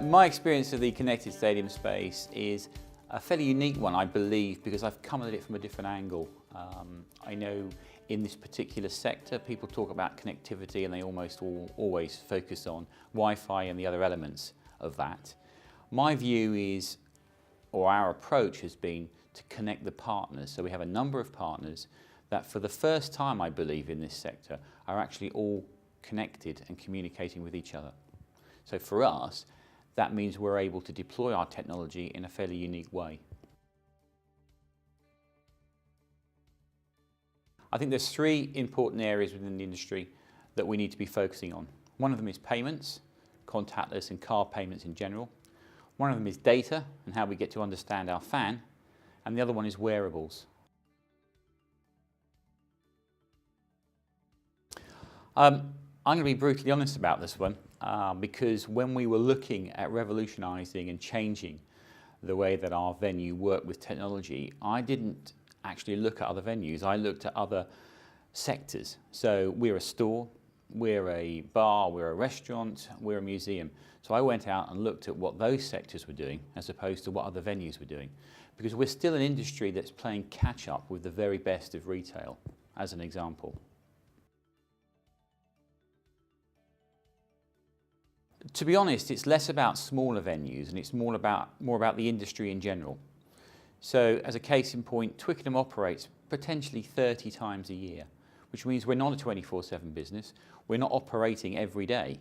My experience of the connected stadium space is a fairly unique one, I believe, because I've come at it from a different angle. I know in this particular sector, people talk about connectivity and they almost always focus on Wi-Fi and the other elements of that. My view is, or our approach has been to connect the partners. So we have a number of partners that for the first time, I believe, in this sector are actually all connected and communicating with each other. So for us, that means we're able to deploy our technology in a fairly unique way. I think there's three important areas within the industry that we need to be focusing on. One of them is payments, contactless and card payments in general. One of them is data and how we get to understand our fan. And the other one is wearables. I'm going to be brutally honest about this one because when we were looking at revolutionising and changing the way that our venue worked with technology, I didn't actually look at other venues. I looked at other sectors. So we're a store, we're a bar, we're a restaurant, we're a museum. So I went out and looked at what those sectors were doing as opposed to what other venues were doing. Because we're still an industry that's playing catch up with the very best of retail, as an example. To be honest, it's less about smaller venues and it's more about the industry in general. So as a case in point, Twickenham operates potentially 30 times a year, which means we're not a 24/7 business. We're not operating every day.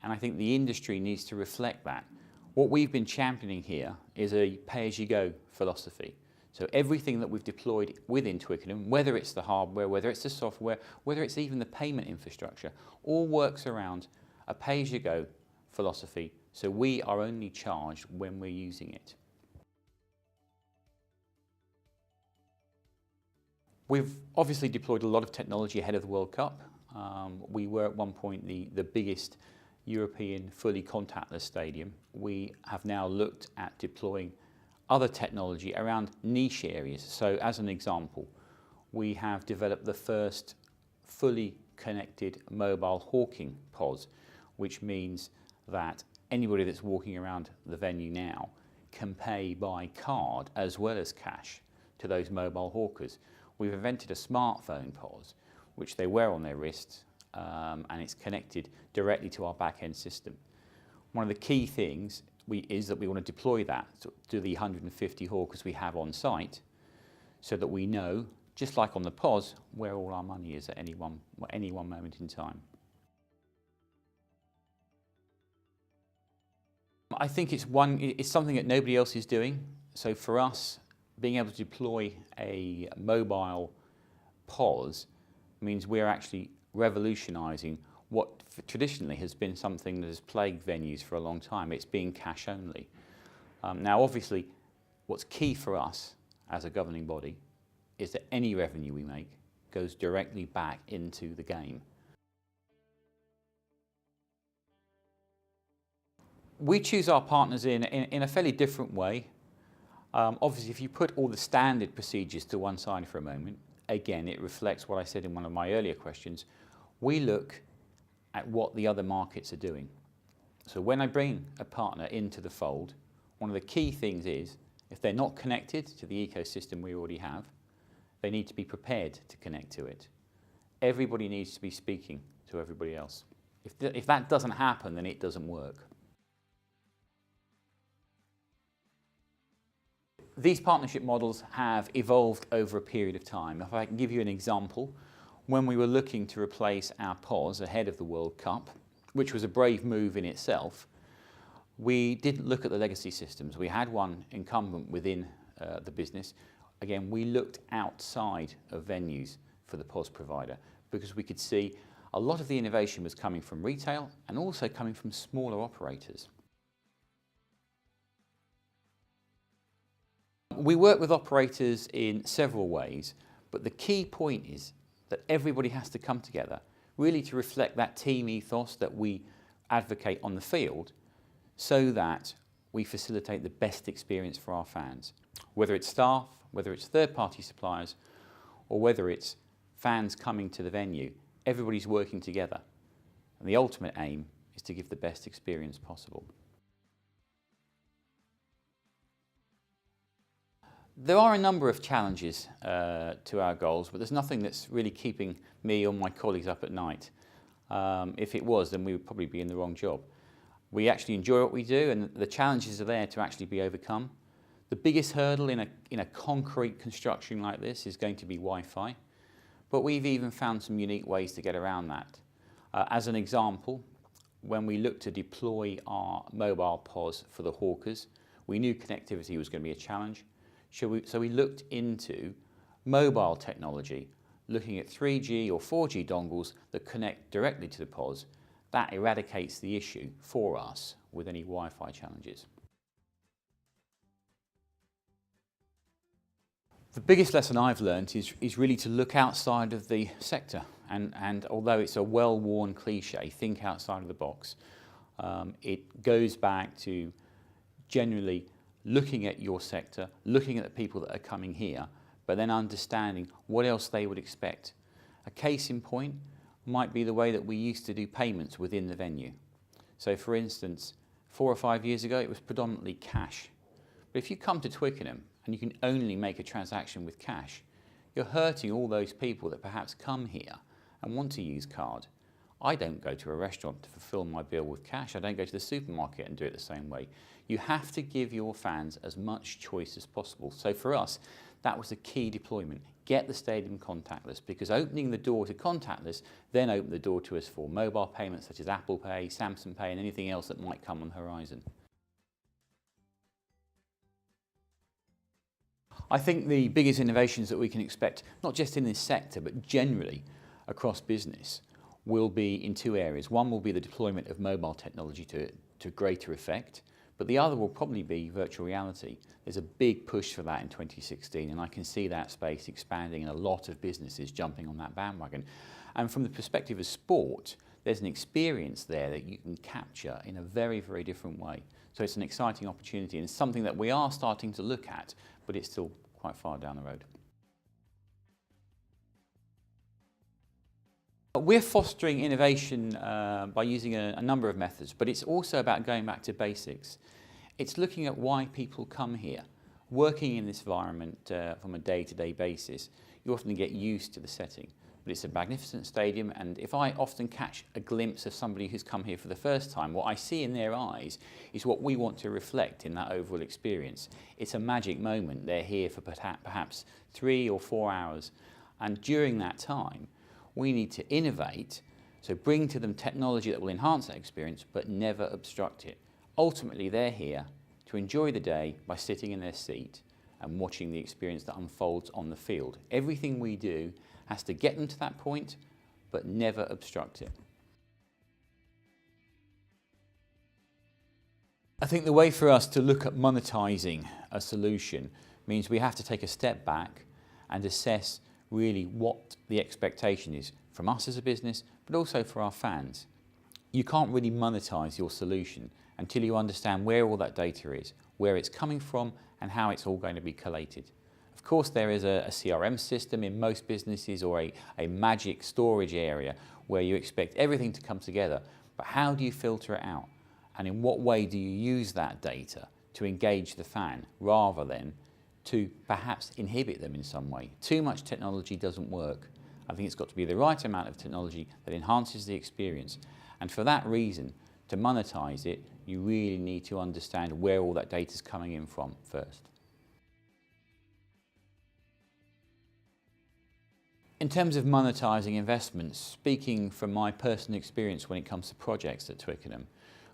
And I think the industry needs to reflect that. What we've been championing here is a pay-as-you-go philosophy. So everything that we've deployed within Twickenham, whether it's the hardware, whether it's the software, whether it's even the payment infrastructure, all works around a pay-as-you-go philosophy. So we are only charged when we're using it. We've obviously deployed a lot of technology ahead of the World Cup. We were at one point the biggest European fully contactless stadium. We have now looked at deploying other technology around niche areas. So as an example, we have developed the first fully connected mobile hawking POS, which means that anybody that's walking around the venue now can pay by card as well as cash to those mobile hawkers. We've invented a smartphone POS, which they wear on their wrists, and it's connected directly to our back-end system. One of the key things is that we want to deploy that to the 150 hawkers we have on site so that we know, just like on the POS, where all our money is at any one moment in time. I think it's something that nobody else is doing. So for us, being able to deploy a mobile POS means we're actually revolutionising what traditionally has been something that has plagued venues for a long time. It's being cash only. Now obviously what's key for us as a governing body is that any revenue we make goes directly back into the game. We choose our partners in a fairly different way. Obviously, if you put all the standard procedures to one side for a moment, again, it reflects what I said in one of my earlier questions. We look at what the other markets are doing. So when I bring a partner into the fold, one of the key things is, if they're not connected to the ecosystem we already have, they need to be prepared to connect to it. Everybody needs to be speaking to everybody else. If that doesn't happen, then it doesn't work. These partnership models have evolved over a period of time. If I can give you an example, when we were looking to replace our POS ahead of the World Cup, which was a brave move in itself, we didn't look at the legacy systems. We had one incumbent within the business. Again, we looked outside of venues for the POS provider because we could see a lot of the innovation was coming from retail and also coming from smaller operators. We work with operators in several ways, but the key point is that everybody has to come together, really to reflect that team ethos that we advocate on the field, so that we facilitate the best experience for our fans. Whether it's staff, whether it's third-party suppliers, or whether it's fans coming to the venue, everybody's working together. And the ultimate aim is to give the best experience possible. There are a number of challenges to our goals, but there's nothing that's really keeping me or my colleagues up at night. If it was, then we would probably be in the wrong job. We actually enjoy what we do, and the challenges are there to actually be overcome. The biggest hurdle in a concrete construction like this is going to be Wi-Fi, but we've even found some unique ways to get around that. As an example, when we looked to deploy our mobile POS for the hawkers, we knew connectivity was going to be a challenge. So we looked into mobile technology, looking at 3G or 4G dongles that connect directly to the POS. That eradicates the issue for us with any Wi-Fi challenges. The biggest lesson I've learned is really to look outside of the sector, and although it's a well-worn cliche, think outside of the box. It goes back to generally looking at your sector, looking at the people that are coming here, but then understanding what else they would expect. A case in point might be the way that we used to do payments within the venue. So for instance, 4 or 5 years ago, it was predominantly cash. But if you come to Twickenham and you can only make a transaction with cash, you're hurting all those people that perhaps come here and want to use card. I don't go to a restaurant to fulfill my bill with cash. I don't go to the supermarket and do it the same way. You have to give your fans as much choice as possible. So for us, that was a key deployment. Get the stadium contactless, because opening the door to contactless then opened the door to us for mobile payments such as Apple Pay, Samsung Pay and anything else that might come on the horizon. I think the biggest innovations that we can expect, not just in this sector but generally across business, will be in 2 areas. One will be the deployment of mobile technology to greater effect, but the other will probably be virtual reality. There's a big push for that in 2016, and I can see that space expanding and a lot of businesses jumping on that bandwagon. And from the perspective of sport, there's an experience there that you can capture in a very, very different way. So it's an exciting opportunity and something that we are starting to look at, but it's still quite far down the road. We're fostering innovation by using a number of methods, but it's also about going back to basics. It's looking at why people come here. Working in this environment from a day-to-day basis, you often get used to the setting. But it's a magnificent stadium, and if I often catch a glimpse of somebody who's come here for the first time, what I see in their eyes is what we want to reflect in that overall experience. It's a magic moment. They're here for perhaps 3 or 4 hours, and during that time, we need to innovate, so bring to them technology that will enhance that experience but never obstruct it. Ultimately, they're here to enjoy the day by sitting in their seat and watching the experience that unfolds on the field. Everything we do has to get them to that point but never obstruct it. I think the way for us to look at monetising a solution means we have to take a step back and assess really what the expectation is from us as a business, but also for our fans. You can't really monetize your solution until you understand where all that data is, where it's coming from, and how it's all going to be collated. Of course, there is a CRM system in most businesses, or a magic storage area where you expect everything to come together, but how do you filter it out? And in what way do you use that data to engage the fan rather than to perhaps inhibit them in some way? Too much technology doesn't work. I think it's got to be the right amount of technology that enhances the experience. And for that reason, to monetize it, you really need to understand where all that data is coming in from first. In terms of monetizing investments, speaking from my personal experience when it comes to projects at Twickenham,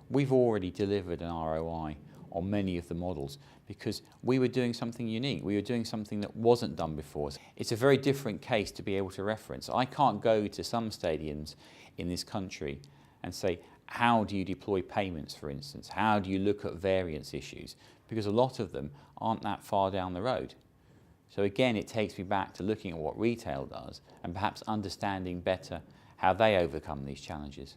we've already delivered an ROI on many of the models because we were doing something unique. We were doing something that wasn't done before. It's a very different case to be able to reference. I can't go to some stadiums in this country and say, how do you deploy payments, for instance? How do you look at variance issues? Because a lot of them aren't that far down the road. So again, it takes me back to looking at what retail does and perhaps understanding better how they overcome these challenges.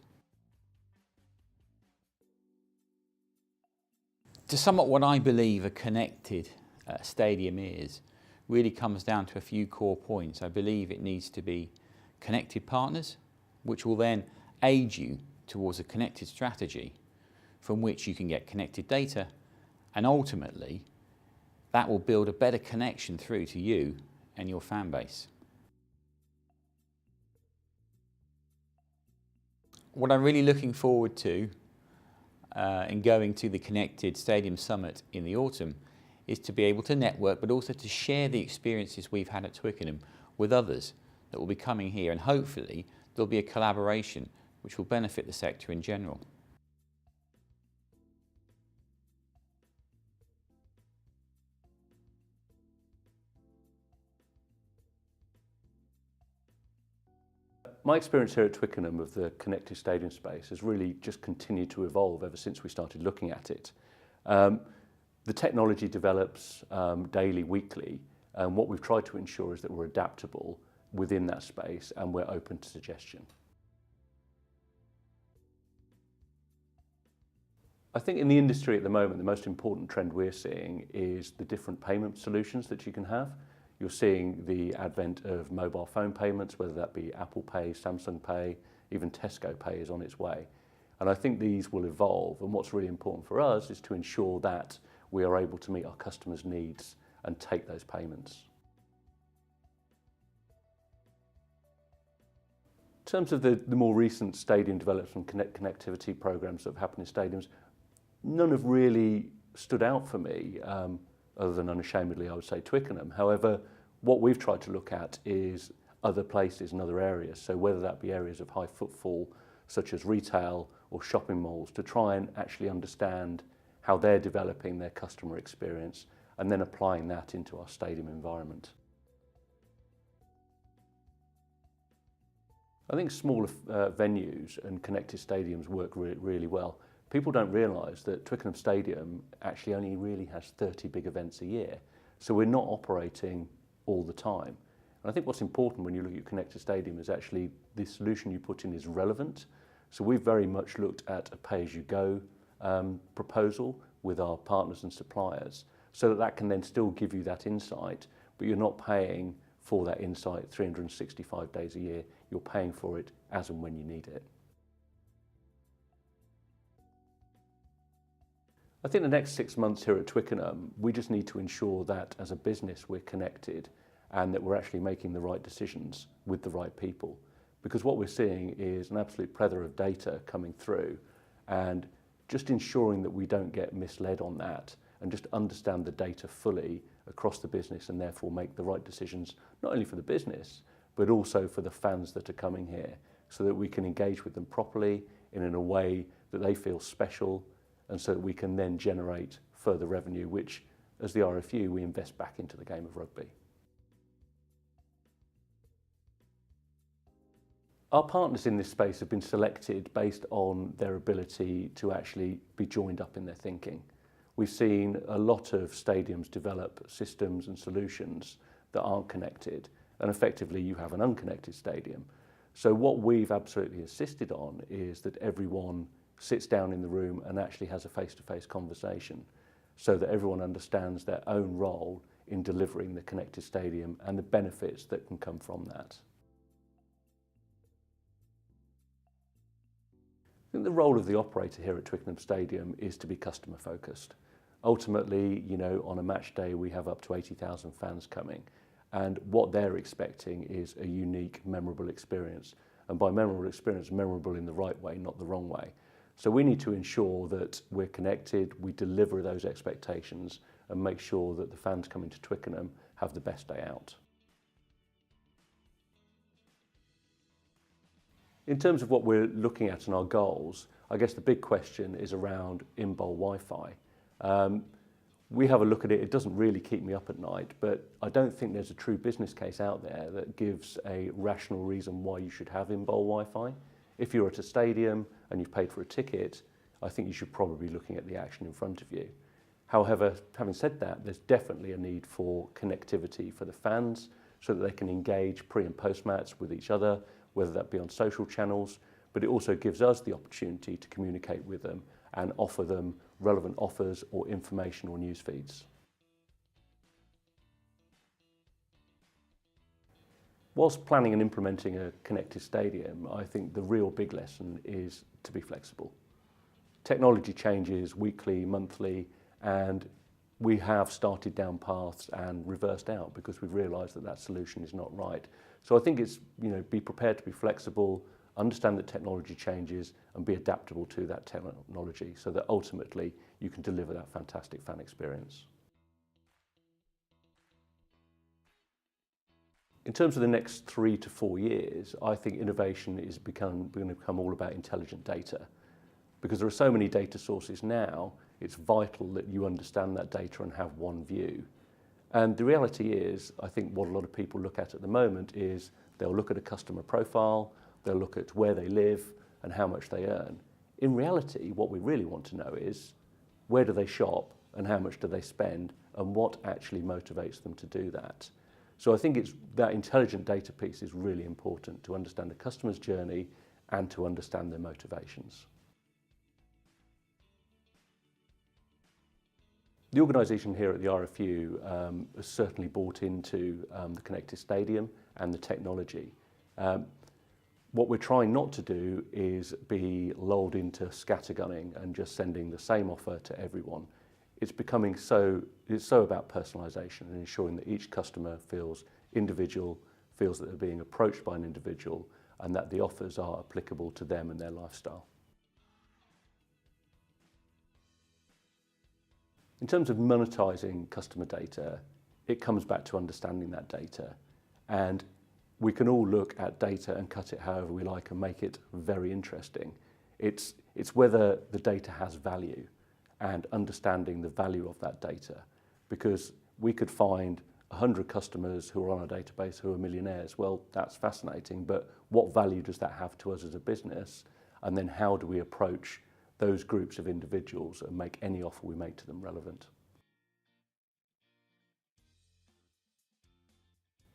To sum up what I believe a connected stadium is, really comes down to a few core points. I believe it needs to be connected partners, which will then aid you towards a connected strategy from which you can get connected data and ultimately That will build a better connection through to you and your fan base. What I'm really looking forward to in going to the Connected Stadium Summit in the autumn is to be able to network, but also to share the experiences we've had at Twickenham with others that will be coming here, and hopefully there'll be a collaboration which will benefit the sector in general. My experience here at Twickenham of the connected stadium space has really just continued to evolve ever since we started looking at it. The technology develops daily, weekly, and what we've tried to ensure is that we're adaptable within that space and we're open to suggestion. I think in the industry at the moment, the most important trend we're seeing is the different payment solutions that you can have. You're seeing the advent of mobile phone payments, whether that be Apple Pay, Samsung Pay, even Tesco Pay is on its way. And I think these will evolve. And what's really important for us is to ensure that we are able to meet our customers' needs and take those payments. In terms of the more recent stadium development and connectivity programs that have happened in stadiums, none have really stood out for me. Other than unashamedly, I would say Twickenham. However, what we've tried to look at is other places and other areas. So whether that be areas of high footfall, such as retail or shopping malls, to try and actually understand how they're developing their customer experience and then applying that into our stadium environment. I think smaller venues and connected stadiums work really well. People don't realise that Twickenham Stadium actually only really has 30 big events a year. So we're not operating all the time. And I think what's important when you look at connected stadium is actually the solution you put in is relevant. So we've very much looked at a pay-as-you-go proposal with our partners and suppliers, so that that can then still give you that insight, but you're not paying for that insight 365 days a year. You're paying for it as and when you need it. I think the next 6 months here at Twickenham, we just need to ensure that as a business we're connected and that we're actually making the right decisions with the right people. Because what we're seeing is an absolute plethora of data coming through, and just ensuring that we don't get misled on that and just understand the data fully across the business and therefore make the right decisions, not only for the business, but also for the fans that are coming here, so that we can engage with them properly and in a way that they feel special, and so that we can then generate further revenue, which, as the RFU, we invest back into the game of rugby. Our partners in this space have been selected based on their ability to actually be joined up in their thinking. We've seen a lot of stadiums develop systems and solutions that aren't connected, and effectively you have an unconnected stadium. So what we've absolutely insisted on is that everyone sits down in the room and actually has a face-to-face conversation, so that everyone understands their own role in delivering the connected stadium and the benefits that can come from that. I think the role of the operator here at Twickenham Stadium is to be customer focused. Ultimately, you know, on a match day we have up to 80,000 fans coming, and what they're expecting is a unique, memorable experience. And by memorable experience, memorable in the right way, not the wrong way. So we need to ensure that we're connected, we deliver those expectations and make sure that the fans coming to Twickenham have the best day out. In terms of what we're looking at and our goals, I guess the big question is around in-bowl Wi-Fi. We have a look at it, it doesn't really keep me up at night, but I don't think there's a true business case out there that gives a rational reason why you should have in-bowl Wi-Fi. If you're at a stadium and you've paid for a ticket, I think you should probably be looking at the action in front of you. However, having said that, there's definitely a need for connectivity for the fans so that they can engage pre and post match with each other, whether that be on social channels, but it also gives us the opportunity to communicate with them and offer them relevant offers or information or news feeds. Whilst planning and implementing a connected stadium, I think the real big lesson is to be flexible. Technology changes weekly, monthly, and we have started down paths and reversed out because we've realised that that solution is not right. So I think it's, be prepared to be flexible, understand that technology changes and be adaptable to that technology so that ultimately you can deliver that fantastic fan experience. In terms of the next 3 to 4 years, I think innovation is going to become all about intelligent data. Because there are so many data sources now, it's vital that you understand that data and have one view. And the reality is, I think what a lot of people look at the moment is they'll look at a customer profile, they'll look at where they live and how much they earn. In reality, what we really want to know is where do they shop and how much do they spend and what actually motivates them to do that. So I think it's that intelligent data piece is really important to understand the customer's journey and to understand their motivations. The organisation here at the RFU has certainly bought into the connected stadium and the technology. What we're trying not to do is be lulled into scattergunning and just sending the same offer to everyone. It's so about personalisation and ensuring that each customer feels individual, feels that they're being approached by an individual and that the offers are applicable to them and their lifestyle. In terms of monetising customer data, it comes back to understanding that data. And we can all look at data and cut it however we like and make it very interesting. It's whether the data has value and understanding the value of that data. Because we could find 100 customers who are on our database who are millionaires. Well, that's fascinating, but what value does that have to us as a business? And then how do we approach those groups of individuals and make any offer we make to them relevant?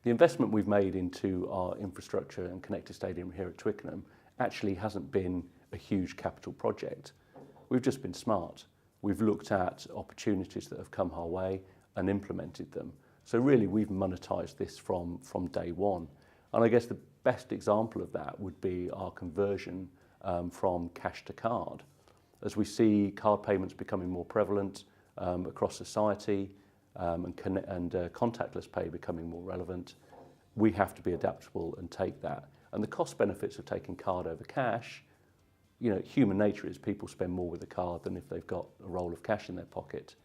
The investment we've made into our infrastructure and connected stadium here at Twickenham actually hasn't been a huge capital project. We've just been smart. We've looked at opportunities that have come our way and implemented them. So really we've monetised this from day one. And I guess the best example of that would be our conversion from cash to card. As we see card payments becoming more prevalent across society and contactless pay becoming more relevant, we have to be adaptable and take that. And the cost benefits of taking card over cash, human nature is people spend more with a card than if they've got a roll of cash in their pocket.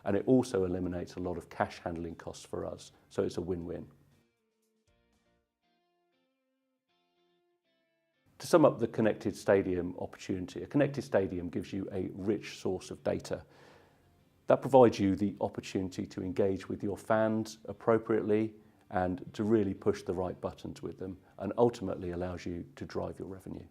And it also eliminates a lot of cash handling costs for us, so it's a win-win. To sum up the connected stadium opportunity, a connected stadium gives you a rich source of data. That provides you the opportunity to engage with your fans appropriately and to really push the right buttons with them, and ultimately allows you to drive your revenue.